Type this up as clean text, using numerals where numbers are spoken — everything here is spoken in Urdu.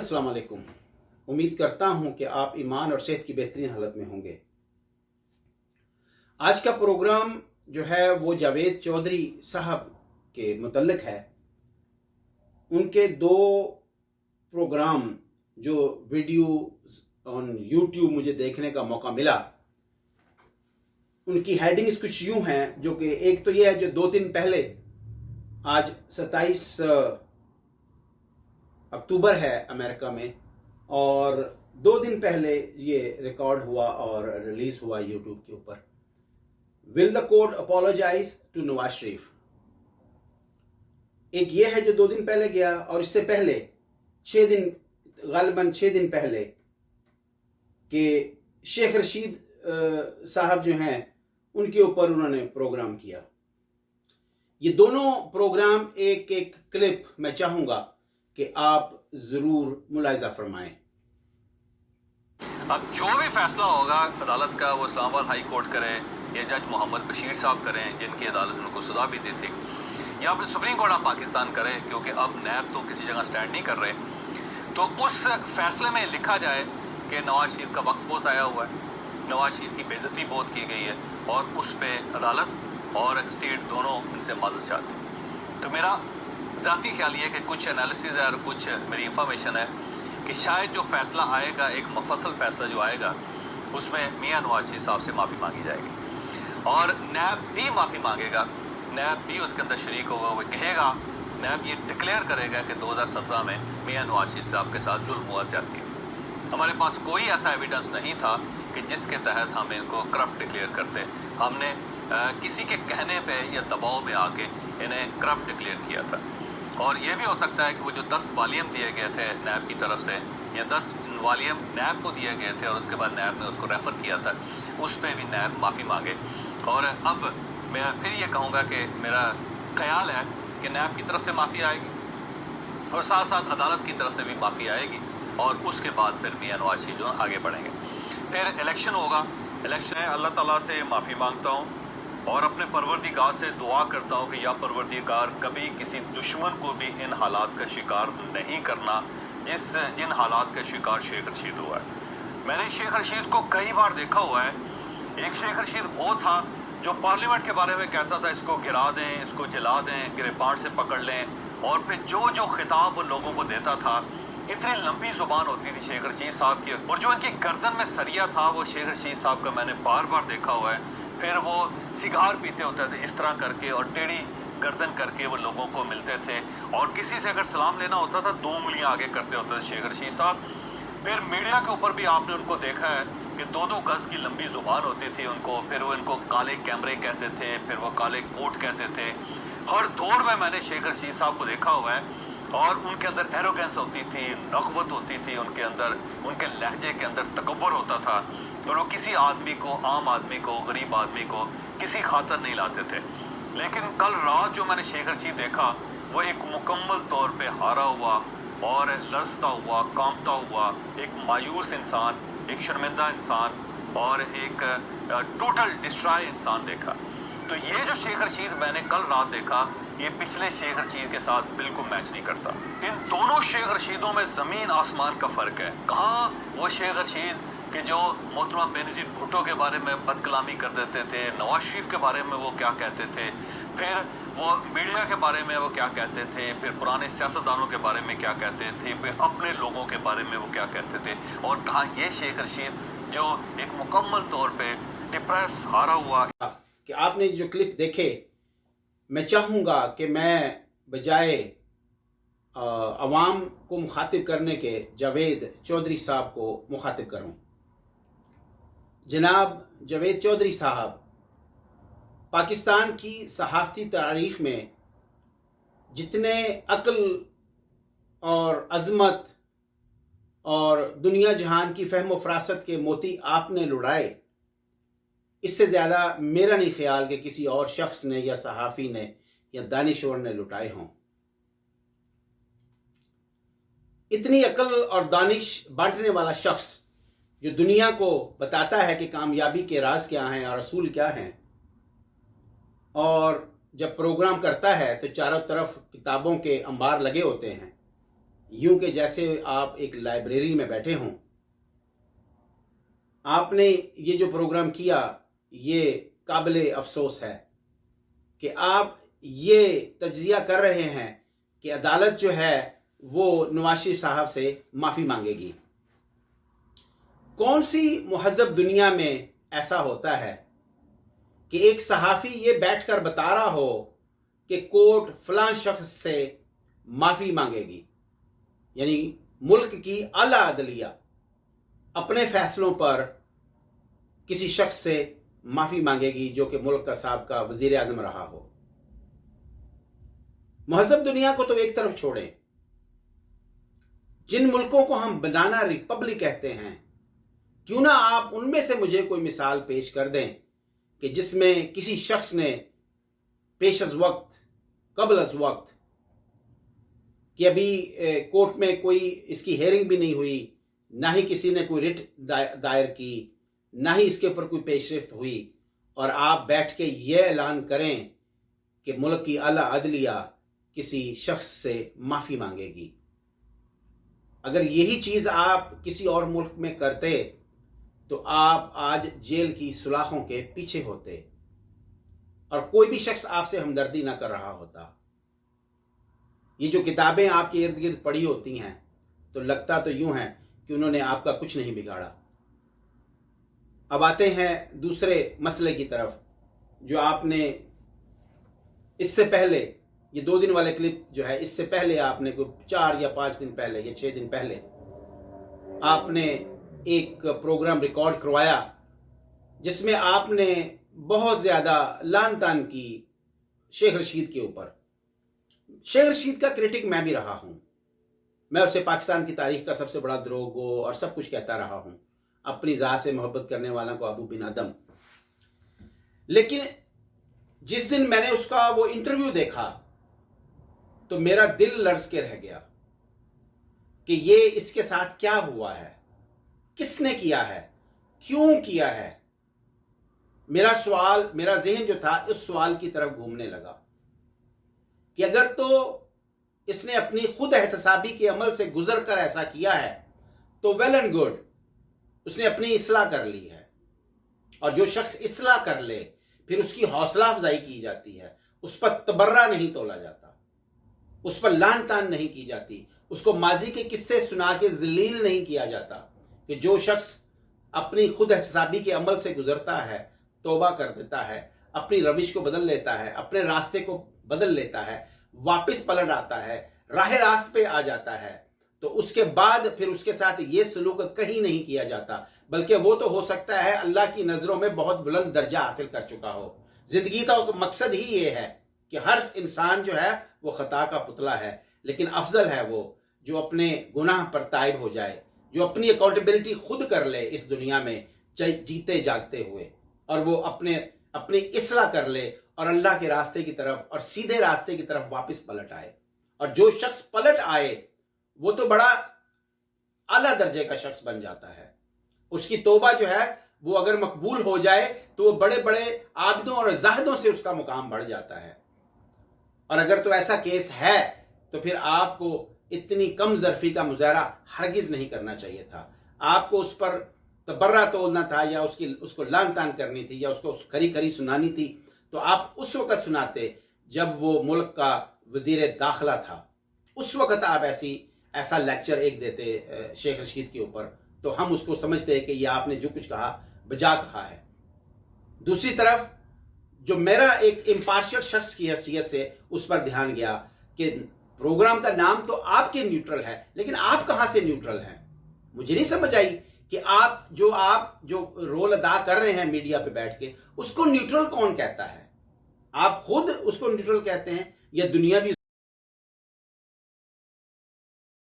السلام علیکم۔ امید کرتا ہوں کہ آپ ایمان اور صحت کی بہترین حالت میں ہوں گے۔ آج کا پروگرام جو ہے وہ جاوید چودھری صاحب کے متعلق ہے۔ ان کے دو پروگرام جو ویڈیوز آن یوٹیوب مجھے دیکھنے کا موقع ملا، ان کی ہیڈنگز کچھ یوں ہیں، جو کہ ایک تو یہ ہے جو 2 دن پہلے، آج 27 اکتوبر ہے امریکہ میں، اور 2 دن پہلے یہ ریکارڈ ہوا اور ریلیز ہوا یوٹیوب کے اوپر۔ ول the court apologise to Nawaz Sharif? ایک یہ ہے جو 2 دن پہلے گیا، اور اس سے پہلے 6 دن، غالباً 6 دن پہلے، کہ شیخ رشید صاحب جو ہیں ان کے اوپر انہوں نے پروگرام کیا۔ یہ دونوں پروگرام ایک کلپ میں چاہوں گا کہ آپ ضرور ملاحظہ فرمائیں۔ اب جو بھی فیصلہ ہوگا عدالت کا، وہ اسلام آباد ہائی کورٹ کرے یا جج محمد بشیر صاحب کریں، جن کی عدالت ان کو سزا بھی دی تھی، یا پھر سپریم کورٹ آف پاکستان کرے، کیونکہ اب نیب تو کسی جگہ سٹینڈ نہیں کر رہے، تو اس فیصلے میں لکھا جائے کہ نواز شریف کا وقت بہت ضائع ہوا ہے، نواز شریف کی بے عزتی بہت کی گئی ہے، اور اس پہ عدالت اور اسٹیٹ دونوں ان سے معذرت چاہتے ہیں۔ تو میرا ذاتی خیال یہ ہے کہ کچھ انالیسز ہے اور کچھ میری انفارمیشن ہے کہ شاید جو فیصلہ آئے گا، ایک مفصل فیصلہ جو آئے گا، اس میں میاں نواز شریف صاحب سے معافی مانگی جائے گی، اور نیب بھی معافی مانگے گا، نیب بھی اس کے اندر شریک ہوگا۔ وہ کہے گا، نیب یہ ڈکلیئر کرے گا کہ 2017 میں میاں نواز شریف صاحب کے ساتھ ظلم ہوا، زیادتی۔ ہمارے پاس کوئی ایسا ایویڈنس نہیں تھا کہ جس کے تحت ہم ان کو کرپٹ ڈکلیئر کرتے۔ ہم نے کسی کے کہنے پہ یا دباؤ میں آ کے انہیں کرپٹ ڈکلیئر کیا تھا۔ اور یہ بھی ہو سکتا ہے کہ وہ جو 10 والیم دیے گئے تھے نیب کی طرف سے، یا 10 والیم نیب کو دیے گئے تھے اور اس کے بعد نیب نے اس کو ریفر کیا تھا، اس پہ بھی نیب معافی مانگے۔ اور اب میں پھر یہ کہوں گا کہ میرا خیال ہے کہ نیب کی طرف سے معافی آئے گی، اور ساتھ ساتھ عدالت کی طرف سے بھی معافی آئے گی، اور اس کے بعد پھر میاں نواز شریف جو آگے بڑھیں گے۔ پھر الیکشن ہوگا۔ الیکشن ہے، اللہ تعالیٰ سے معافی مانگتا ہوں اور اپنے پروردگار سے دعا کرتا ہوں کہ یا پروردگار، کبھی کسی دشمن کو بھی ان حالات کا شکار نہیں کرنا جن حالات کا شکار شیخ رشید ہوا ہے۔ میں نے شیخ رشید کو کئی بار دیکھا ہوا ہے۔ ایک شیخ رشید وہ تھا جو پارلیمنٹ کے بارے میں کہتا تھا، اس کو گرا دیں، اس کو جلا دیں، گریباں سے پکڑ لیں، اور پھر جو خطاب وہ لوگوں کو دیتا تھا، اتنی لمبی زبان ہوتی تھی شیخ رشید صاحب کی، اور جو ان کی گردن میں سریا تھا، وہ شیخ رشید صاحب کا میں نے بار بار دیکھا ہوا ہے۔ پھر وہ سگار پیتے ہوتے تھے اس طرح کر کے، اور ٹیڑھی گردن کر کے وہ لوگوں کو ملتے تھے، اور کسی سے اگر سلام لینا ہوتا تھا 2 انگلیاں آگے کرتے ہوتے تھے شیخ رشید صاحب۔ پھر میڈیا کے اوپر بھی آپ نے ان کو دیکھا ہے کہ 2 گز کی لمبی زبان ہوتی تھی ان کو، پھر وہ ان کو کالے کیمرے کہتے تھے، پھر وہ کالے کوٹ کہتے تھے۔ ہر دور میں نے شیخ رشید صاحب کو دیکھا ہوا ہے، اور ان کے اندر ایروگنس ہوتی تھی، نخوت ہوتی تھی ان کے اندر، ان کے لہجے کے اندر تکبر ہوتا تھا، اور وہ کسی آدمی کو، عام آدمی کو، غریب آدمی کو کسی خاطر نہیں لاتے تھے۔ لیکن کل رات جو میں نے شیخ رشید دیکھا، وہ ایک مکمل طور پہ ہارا ہوا اور لرزتا ہوا، کانپتا ہوا ایک مایوس انسان، ایک شرمندہ انسان، اور ایک ٹوٹل ڈسٹرائے انسان دیکھا۔ تو یہ جو شیخ رشید میں نے کل رات دیکھا، یہ پچھلے شیخ رشید کے ساتھ بالکل میچ نہیں کرتا۔ ان دونوں شیخ رشیدوں میں زمین آسمان کا فرق ہے۔ کہاں وہ شیخ رشید کہ جو محترمہ بینظیر بھٹو کے بارے میں بد کلامی کر دیتے تھے، نواز شریف کے بارے میں وہ کیا کہتے تھے، پھر وہ میڈیا کے بارے میں وہ کیا کہتے تھے، پھر پرانے سیاستدانوں کے بارے میں کیا کہتے تھے، پھر اپنے لوگوں کے بارے میں وہ کیا کہتے تھے، اور کہاں یہ شیخ رشید جو ایک مکمل طور پہ ڈپریس، ہارا ہوا۔ کہ آپ نے جو کلپ دیکھے، میں چاہوں گا کہ میں بجائے عوام کو مخاطب کرنے کے جاوید چودھری صاحب کو مخاطب کروں۔ جناب جاوید چودھری صاحب، پاکستان کی صحافتی تاریخ میں جتنے عقل اور عظمت اور دنیا جہان کی فہم و فراست کے موتی آپ نے لڑائے، اس سے زیادہ میرا نہیں خیال کہ کسی اور شخص نے یا صحافی نے یا دانشور نے لٹائے ہوں۔ اتنی عقل اور دانش بانٹنے والا شخص جو دنیا کو بتاتا ہے کہ کامیابی کے راز کیا ہیں اور اصول کیا ہیں، اور جب پروگرام کرتا ہے تو چاروں طرف کتابوں کے انبار لگے ہوتے ہیں، یوں کہ جیسے آپ ایک لائبریری میں بیٹھے ہوں. آپ نے یہ جو پروگرام کیا یہ قابل افسوس ہے کہ آپ یہ تجزیہ کر رہے ہیں کہ عدالت جو ہے وہ نواز شریف صاحب سے معافی مانگے گی. کون سی مہذب دنیا میں ایسا ہوتا ہے کہ ایک صحافی یہ بیٹھ کر بتا رہا ہو کہ کورٹ فلاں شخص سے معافی مانگے گی؟ یعنی ملک کی اعلیٰ عدلیہ اپنے فیصلوں پر کسی شخص سے معافی مانگے گی جو کہ ملک کا سابقہ وزیر اعظم رہا ہو. مہذب دنیا کو تو ایک طرف چھوڑیں، جن ملکوں کو ہم بنانا ریپبلک کہتے ہیں، کیوں نہ آپ ان میں سے مجھے کوئی مثال پیش کر دیں کہ جس میں کسی شخص نے پیش از وقت، قبل از وقت، کہ ابھی کورٹ میں کوئی اس کی ہیئرنگ بھی نہیں ہوئی، نہ ہی کسی نے کوئی رٹ دائر کی، نہ ہی اس کے اوپر کوئی پیش رفت ہوئی، اور آپ بیٹھ کے یہ اعلان کریں کہ ملک کی اعلیٰ عدلیہ کسی شخص سے معافی مانگے گی. اگر یہی چیز آپ کسی اور ملک میں کرتے تو آپ آج جیل کی سلاخوں کے پیچھے ہوتے اور کوئی بھی شخص آپ سے ہمدردی نہ کر رہا ہوتا. یہ جو کتابیں آپ کے ارد گرد پڑھی ہوتی ہیں تو لگتا تو یوں ہے کہ انہوں نے آپ کا کچھ نہیں بگاڑا. اب آتے ہیں دوسرے مسئلے کی طرف جو آپ نے اس سے پہلے، یہ 2 دن والے کلپ جو ہے، اس سے پہلے آپ نے کوئی 4 یا 5 دن پہلے یا 6 دن پہلے آپ نے ایک پروگرام ریکارڈ کروایا جس میں آپ نے بہت زیادہ لان تان کی شیخ رشید کے اوپر. شیخ رشید کا کرٹک میں بھی رہا ہوں، میں اسے پاکستان کی تاریخ کا سب سے بڑا دروغگو اور سب کچھ کہتا رہا ہوں، اپنی ذات سے محبت کرنے والا کو ابو بن آدم. لیکن جس دن میں نے اس کا وہ انٹرویو دیکھا تو میرا دل لرز کے رہ گیا کہ یہ اس کے ساتھ کیا ہوا ہے، کس نے کیا ہے، کیوں کیا ہے. میرا ذہن جو تھا اس سوال کی طرف گھومنے لگا کہ اگر تو اس نے اپنی خود احتسابی کے عمل سے گزر کر ایسا کیا ہے تو ویل اینڈ گڈ، اس نے اپنی اصلاح کر لی ہے. اور جو شخص اصلاح کر لے پھر اس کی حوصلہ افزائی کی جاتی ہے، اس پر تبرہ نہیں تولا جاتا، اس پر لان تان نہیں کی جاتی، اس کو ماضی کے قصے سنا کے ذلیل نہیں کیا جاتا. کہ جو شخص اپنی خود احتسابی کے عمل سے گزرتا ہے، توبہ کر دیتا ہے، اپنی روش کو بدل لیتا ہے، اپنے راستے کو بدل لیتا ہے، واپس پلٹ آتا ہے، راہ راست پہ آ جاتا ہے، تو اس کے بعد پھر اس کے ساتھ یہ سلوک کہیں نہیں کیا جاتا، بلکہ وہ تو ہو سکتا ہے اللہ کی نظروں میں بہت بلند درجہ حاصل کر چکا ہو. زندگی کا مقصد ہی یہ ہے کہ ہر انسان جو ہے وہ خطا کا پتلا ہے، لیکن افضل ہے وہ جو اپنے گناہ پر تائب ہو جائے، جو اپنی اکاؤنٹیبلٹی خود کر لے اس دنیا میں جیتے جاگتے ہوئے، اور وہ اپنی اصلاح کر لے اور اللہ کے راستے کی طرف اور سیدھے راستے کی طرف واپس پلٹ آئے. اور جو شخص پلٹ آئے وہ تو بڑا اعلیٰ درجے کا شخص بن جاتا ہے. اس کی توبہ جو ہے وہ اگر مقبول ہو جائے تو وہ بڑے بڑے عابدوں اور زاہدوں سے اس کا مقام بڑھ جاتا ہے. اور اگر تو ایسا کیس ہے تو پھر آپ کو اتنی کم ظرفی کا مظاہرہ ہرگز نہیں کرنا چاہیے تھا. آپ کو اس پر تبرہ تولنا تھا، یا اس کو لان تان کرنی تھی، یا اس کو کھری کھری سنانی تھی تو آپ اس وقت سناتے جب وہ ملک کا وزیر داخلہ تھا. اس وقت آپ ایسا لیکچر ایک دیتے شیخ رشید کے اوپر تو ہم اس کو سمجھتے ہیں کہ یہ آپ نے جو کچھ کہا بجا کہا ہے. دوسری طرف جو میرا ایک امپارشل شخص کی حیثیت سے اس پر دھیان گیا کہ پروگرام کا نام تو آپ کے نیوٹرل ہے، لیکن آپ کہاں سے نیوٹرل ہیں؟ مجھے نہیں سمجھ آئی کہ آپ جو رول ادا کر رہے ہیں میڈیا پہ بیٹھ کے، اس کو نیوٹرل کون کہتا ہے؟ آپ خود اس کو نیوٹرل کہتے ہیں یا دنیا بھی